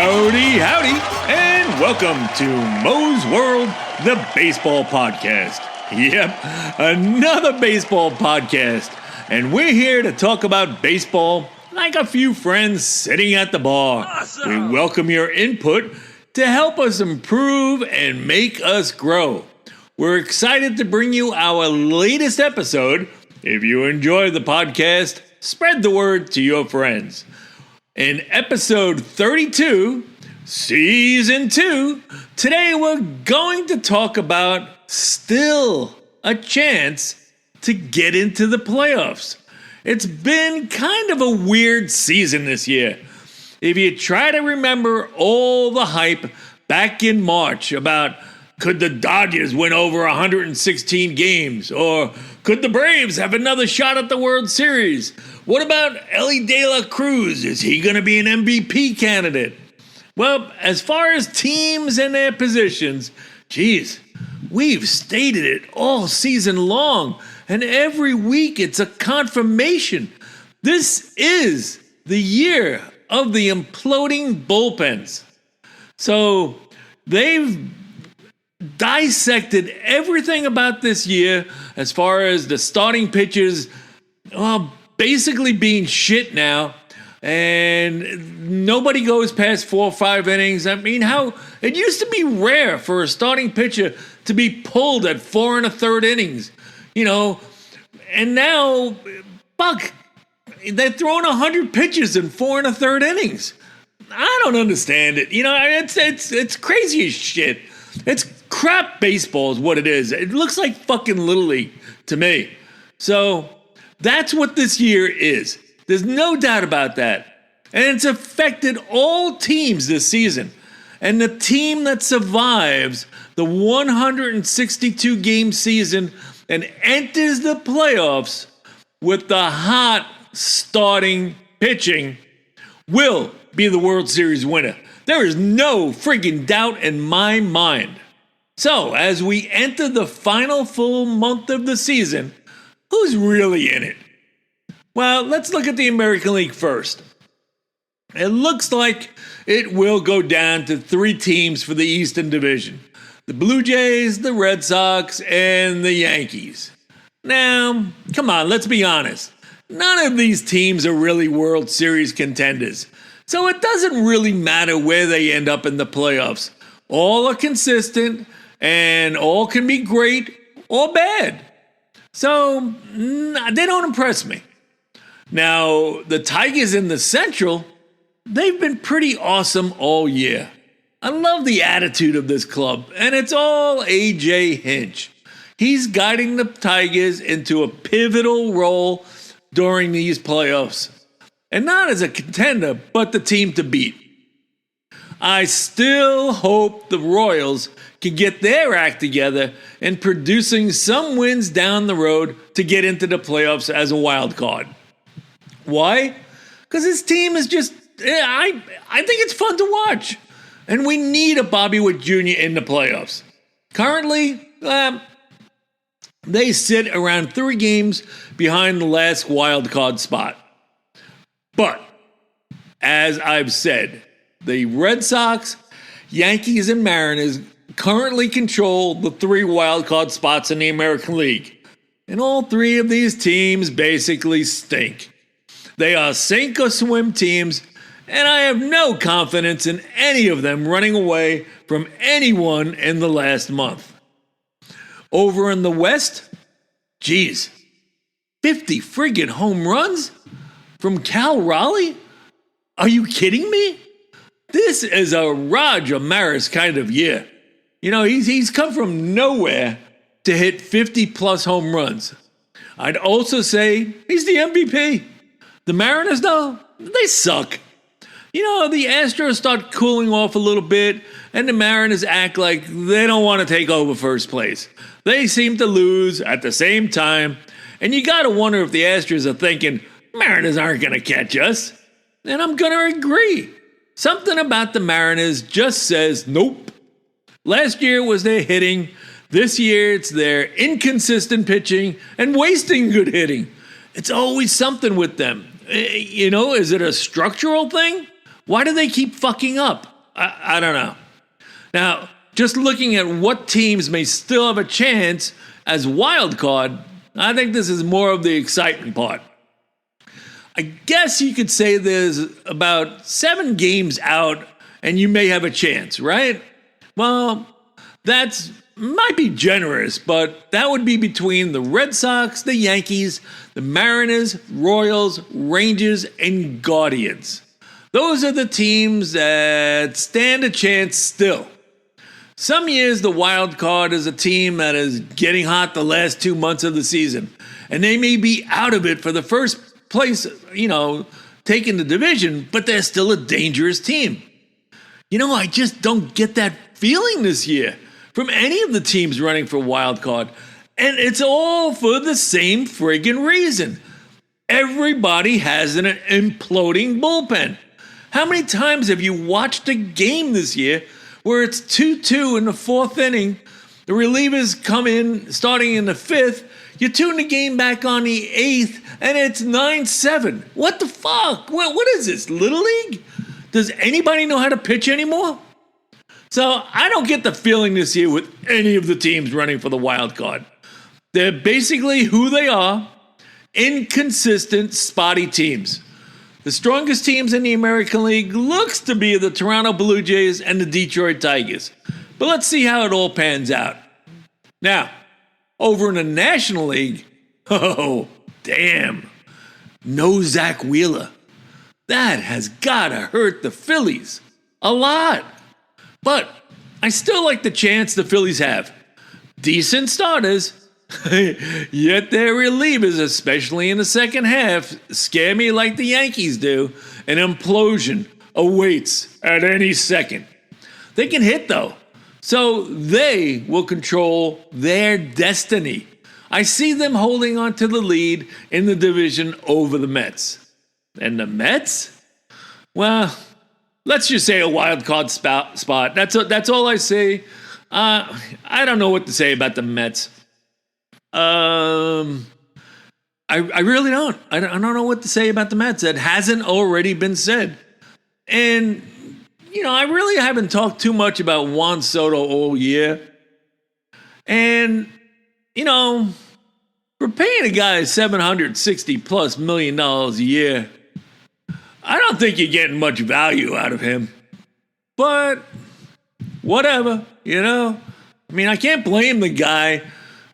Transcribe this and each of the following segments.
Howdy, howdy, and welcome to Mo's World, the baseball podcast. Yep, another baseball podcast. And we're here to talk about baseball like a few friends sitting at the bar. Awesome. We welcome your input to help us improve and make us grow. We're excited to bring you our latest episode. If you enjoy the podcast, spread the word to your friends. In episode 32, season 2, today we're going to talk about still a chance to get into the playoffs. It's been kind of a weird season this year. If you try to remember all the hype back in March about could the Dodgers win over 116 games, or could the Braves have another shot at the World Series? What about Elly De La Cruz? Is he going to be an MVP candidate? Well, as far as teams and their positions, we've stated it all season long, and every week it's a confirmation. This is the year of the imploding bullpens. So they've dissected everything about this year as far as the starting pitchers, basically being shit now, and nobody goes past 4 or 5 innings. I mean, how it used to be rare for a starting pitcher to be pulled at 4 1/3 innings, and now, they're throwing 100 pitches in 4 1/3 innings. I don't understand it. It's crazy as shit. It's crap baseball is what it is. It looks like fucking Little League to me. So that's what this year is. There's no doubt about that. And it's affected all teams this season. And the team that survives the 162-game season and enters the playoffs with the hot starting pitching will be the World Series winner. There is no friggin' doubt in my mind. So, as we enter the final full month of the season, who's really in it? Well, let's look at the American League first. It looks like it will go down to 3 teams for the Eastern Division: the Blue Jays, the Red Sox, and the Yankees. Now, come on, let's be honest. None of these teams are really World Series contenders, so it doesn't really matter where they end up in the playoffs. All are consistent, and all can be great or bad. So, they don't impress me. Now, the Tigers in the Central, they've been pretty awesome all year. I love the attitude of this club, and it's all A.J. Hinch. He's guiding the Tigers into a pivotal role during these playoffs. And not as a contender, but the team to beat. I still hope the Royals can get their act together in producing some wins down the road to get into the playoffs as a wild card. Why? Because this team is just, I think it's fun to watch. And we need a Bobby Witt Jr. in the playoffs. Currently, they sit around 3 games behind the last wild card spot. But, as I've said, the Red Sox, Yankees, and Mariners currently control the 3 wildcard spots in the American League. And all 3 of these teams basically stink. They are sink or swim teams, and I have no confidence in any of them running away from anyone in the last month. Over in the West, 50 friggin' home runs from Cal Raleigh? Are you kidding me? This is a Roger Maris kind of year. He's come from nowhere to hit 50-plus home runs. I'd also say he's the MVP. The Mariners, though, they suck. The Astros start cooling off a little bit, and the Mariners act like they don't want to take over first place. They seem to lose at the same time, and you got to wonder if the Astros are thinking, Mariners aren't going to catch us. And I'm going to agree. Something about the Mariners just says nope. Last year was their hitting. This year it's their inconsistent pitching and wasting good hitting. It's always something with them. Is it a structural thing? Why do they keep fucking up? I don't know. Now, just looking at what teams may still have a chance as wild card, I think this is more of the excitement part. I guess you could say there's about 7 games out and you may have a chance, right? Well, that's might be generous, but that would be between the Red Sox, the Yankees, the Mariners, Royals, Rangers, and Guardians. Those are the teams that stand a chance still. Some years the wild card is a team that is getting hot the last 2 months of the season, and they may be out of it for the first place, taking the division, but they're still a dangerous team. I just don't get that feeling this year from any of the teams running for wild card. And it's all for the same friggin' reason. Everybody has an imploding bullpen. How many times have you watched a game this year where it's 2-2 in the 4th inning, the relievers come in starting in the 5th, you tune the game back on the 8th, and it's 9-7. What the fuck? What is this, Little League? Does anybody know how to pitch anymore? So I don't get the feeling this year with any of the teams running for the wild card. They're basically who they are, inconsistent, spotty teams. The strongest teams in the American League looks to be the Toronto Blue Jays and the Detroit Tigers. But let's see how it all pans out. Now, over in the National League, oh, damn. No Zach Wheeler. That has got to hurt the Phillies a lot. But I still like the chance the Phillies have. Decent starters, yet their relievers, especially in the second half, scare me like the Yankees do. An implosion awaits at any second. They can hit, though, so they will control their destiny. I see them holding on to the lead in the division over the Mets. And the Mets? Well, let's just say a wild card spot. That's all I say. I don't know what to say about the Mets. I really don't. I don't know what to say about the Mets that hasn't already been said. And, I really haven't talked too much about Juan Soto all year. And, we're paying a guy $760+ million a year. I don't think you're getting much value out of him. But whatever, I can't blame the guy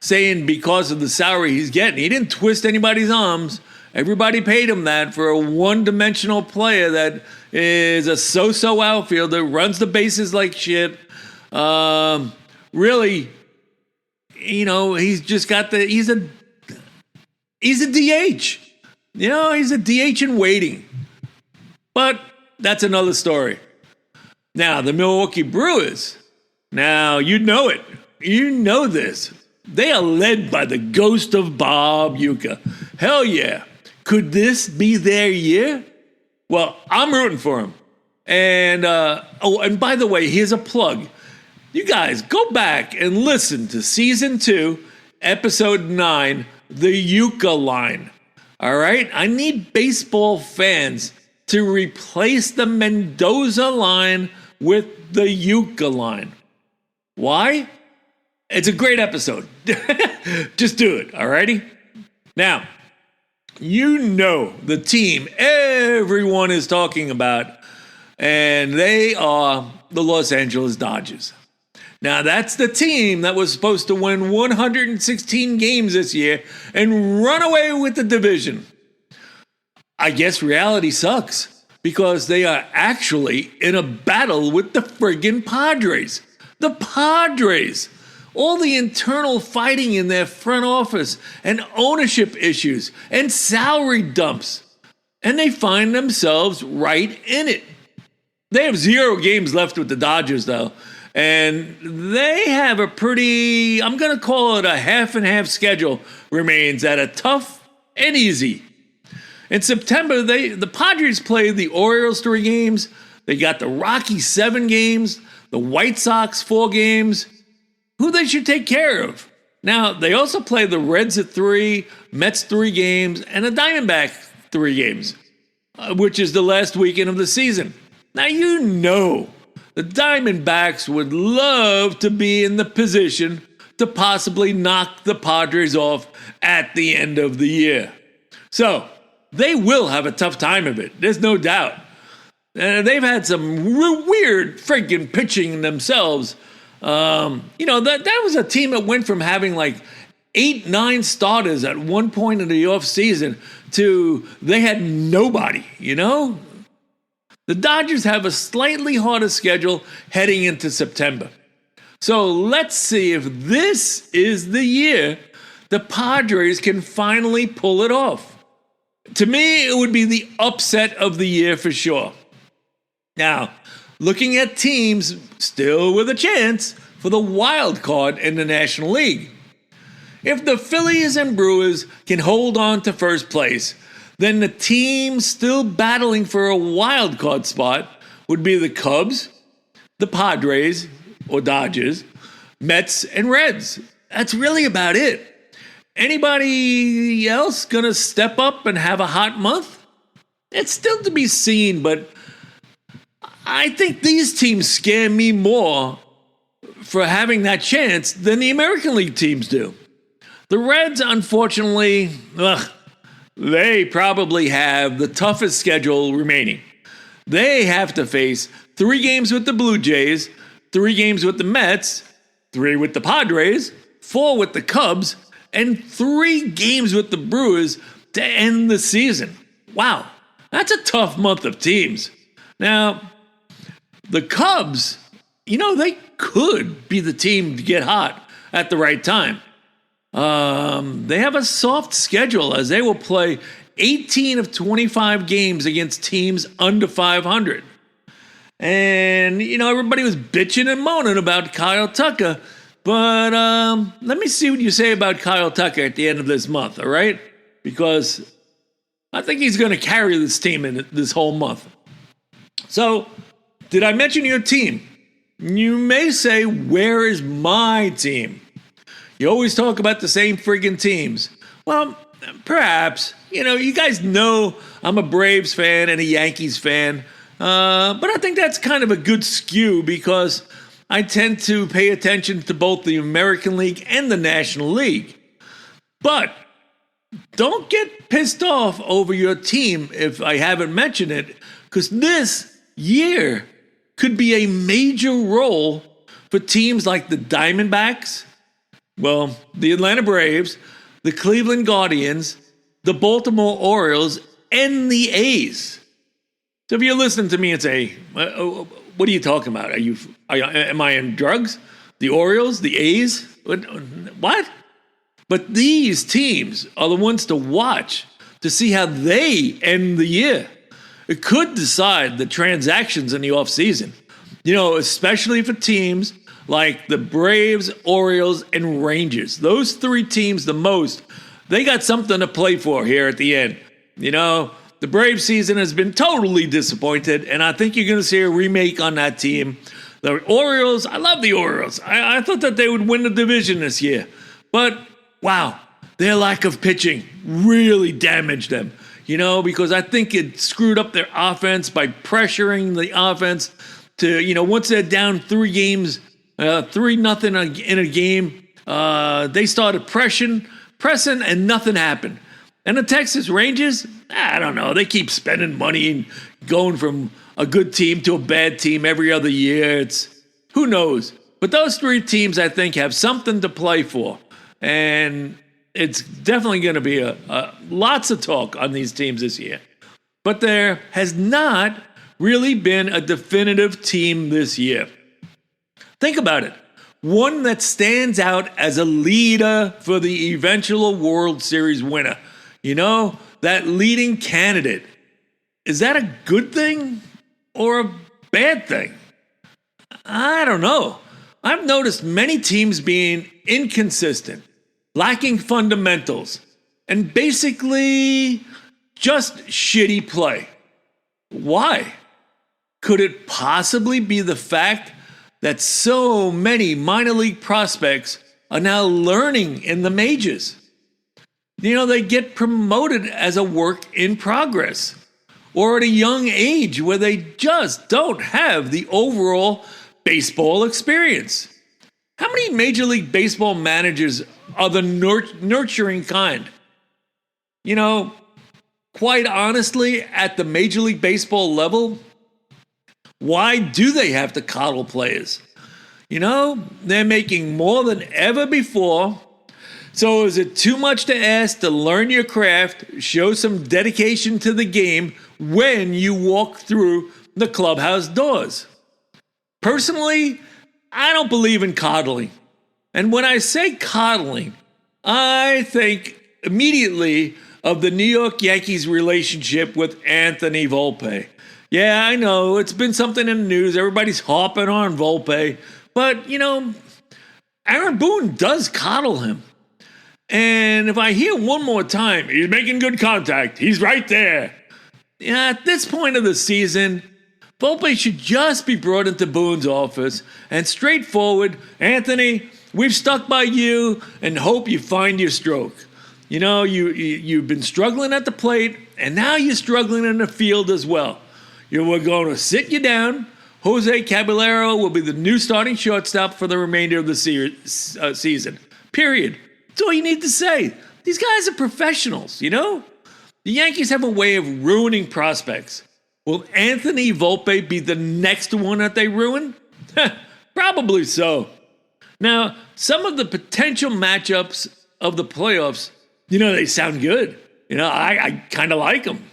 saying because of the salary he's getting. He didn't twist anybody's arms. Everybody paid him that for a one-dimensional player that is a so-so outfielder, runs the bases like shit. Really, he's just got he's a DH. He's a DH in waiting. But that's another story. Now, the Milwaukee Brewers. Now, you know it. You know this. They are led by the ghost of Bob Uecker. Hell yeah. Could this be their year? Well, I'm rooting for him. And, and by the way, here's a plug. You guys, go back and listen to Season 2, Episode 9, The Uecker Line. All right? I need baseball fans to replace the Mendoza line with the Uecker line. Why? It's a great episode. Just do it, all righty? Now, the team everyone is talking about, and they are the Los Angeles Dodgers. Now, that's the team that was supposed to win 116 games this year and run away with the division. I guess reality sucks because they are actually in a battle with the friggin' Padres. The Padres. All the internal fighting in their front office and ownership issues and salary dumps. And they find themselves right in it. They have 0 games left with the Dodgers, though. And they have a pretty, I'm going to call it a half-and-half schedule remains at a tough and easy. In September, the Padres played the Orioles 3 games. They got the Rockies 7 games, the White Sox 4 games, who they should take care of. Now, they also play the Reds at 3, Mets 3 games, and the Diamondback 3 games, which is the last weekend of the season. Now, the Diamondbacks would love to be in the position to possibly knock the Padres off at the end of the year. So they will have a tough time of it. There's no doubt. They've had some weird freaking pitching themselves. That was a team that went from having like 8-9 starters at one point in the offseason to they had nobody, The Dodgers have a slightly harder schedule heading into September. So let's see if this is the year the Padres can finally pull it off. To me, it would be the upset of the year for sure. Now, looking at teams still with a chance for the wild card in the National League. If the Phillies and Brewers can hold on to first place, then the team still battling for a wild card spot would be the Cubs, the Padres, or Dodgers, Mets, and Reds. That's really about it. Anybody else gonna step up and have a hot month? It's still to be seen, but I think these teams scare me more for having that chance than the American League teams do. The Reds, unfortunately, they probably have the toughest schedule remaining. They have to face 3 games with the Blue Jays, 3 games with the Mets, 3 with the Padres, 4 with the Cubs, and 3 games with the Brewers to end the season. Wow, that's a tough month of teams. Now, the Cubs, they could be the team to get hot at the right time. They have a soft schedule as they will play 18 of 25 games against teams under 500. And, everybody was bitching and moaning about Kyle Tucker. But let me see what you say about Kyle Tucker at the end of this month, all right? Because I think he's going to carry this team in this whole month. So, did I mention your team? You may say, where is my team? You always talk about the same friggin' teams. Well, perhaps. You guys know I'm a Braves fan and a Yankees fan. But I think that's kind of a good skew because I tend to pay attention to both the American League and the National League. But don't get pissed off over your team if I haven't mentioned it, because this year could be a major role for teams like the Diamondbacks, the Atlanta Braves, the Cleveland Guardians, the Baltimore Orioles, and the A's. So if you're listening to me and say, what are you talking about? Am I on drugs? The Orioles, the A's? What? But these teams are the ones to watch to see how they end the year. It could decide the transactions in the offseason, especially for teams like the Braves, Orioles, and Rangers. Those 3 teams the most, they got something to play for here at the end. The Braves season has been totally disappointed, and I think you're going to see a remake on that team. The Orioles, I love the Orioles. I thought that they would win the division this year. But, wow, their lack of pitching really damaged them, because I think it screwed up their offense by pressuring the offense to, once they're down 3-0 in a game, they started pressing, and nothing happened. And the Texas Rangers, I don't know. They keep spending money and going from a good team to a bad team every other year. Who knows? But those 3 teams, I think, have something to play for. And it's definitely going to be lots of talk on these teams this year. But there has not really been a definitive team this year. Think about it. One that stands out as a leader for the eventual World Series winner. That leading candidate. Is that a good thing or a bad thing? I don't know. I've noticed many teams being inconsistent, lacking fundamentals, and basically just shitty play. Why? Could it possibly be the fact that so many minor league prospects are now learning in the majors? They get promoted as a work in progress. or at a young age where they just don't have the overall baseball experience. How many Major League Baseball managers are the nurturing kind? Quite honestly, at the Major League Baseball level, why do they have to coddle players? They're making more than ever before. So is it too much to ask to learn your craft, show some dedication to the game when you walk through the clubhouse doors? Personally, I don't believe in coddling. And when I say coddling, I think immediately of the New York Yankees relationship with Anthony Volpe. Yeah, I know, it's been something in the news. Everybody's hopping on Volpe. But, Aaron Boone does coddle him. And if I hear one more time, he's making good contact, he's right there. At this point of the season, Volpe should just be brought into Boone's office and straightforward, Anthony, we've stuck by you and hope you find your stroke. You've been struggling at the plate, and now you're struggling in the field as well. We're going to sit you down. Jose Caballero will be the new starting shortstop for the remainder of the season. Period. That's all you need to say. These guys are professionals, The Yankees have a way of ruining prospects. Will Anthony Volpe be the next one that they ruin? Probably so. Now, some of the potential matchups of the playoffs, they sound good. I kind of like them.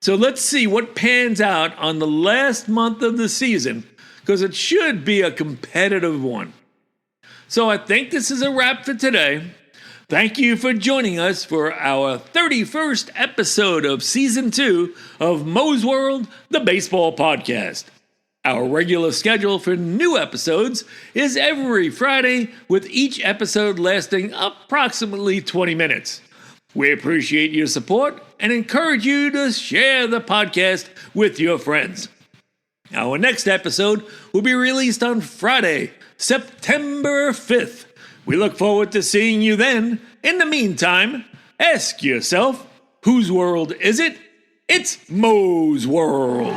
So let's see what pans out on the last month of the season, because it should be a competitive one. So I think this is a wrap for today. Thank you for joining us for our 31st episode of Season 2 of Mo's World, the Baseball Podcast. Our regular schedule for new episodes is every Friday, with each episode lasting approximately 20 minutes. We appreciate your support and encourage you to share the podcast with your friends. Our next episode will be released on Friday, September 5th. We look forward to seeing you then. In the meantime, ask yourself, whose world is it? It's Mo's World.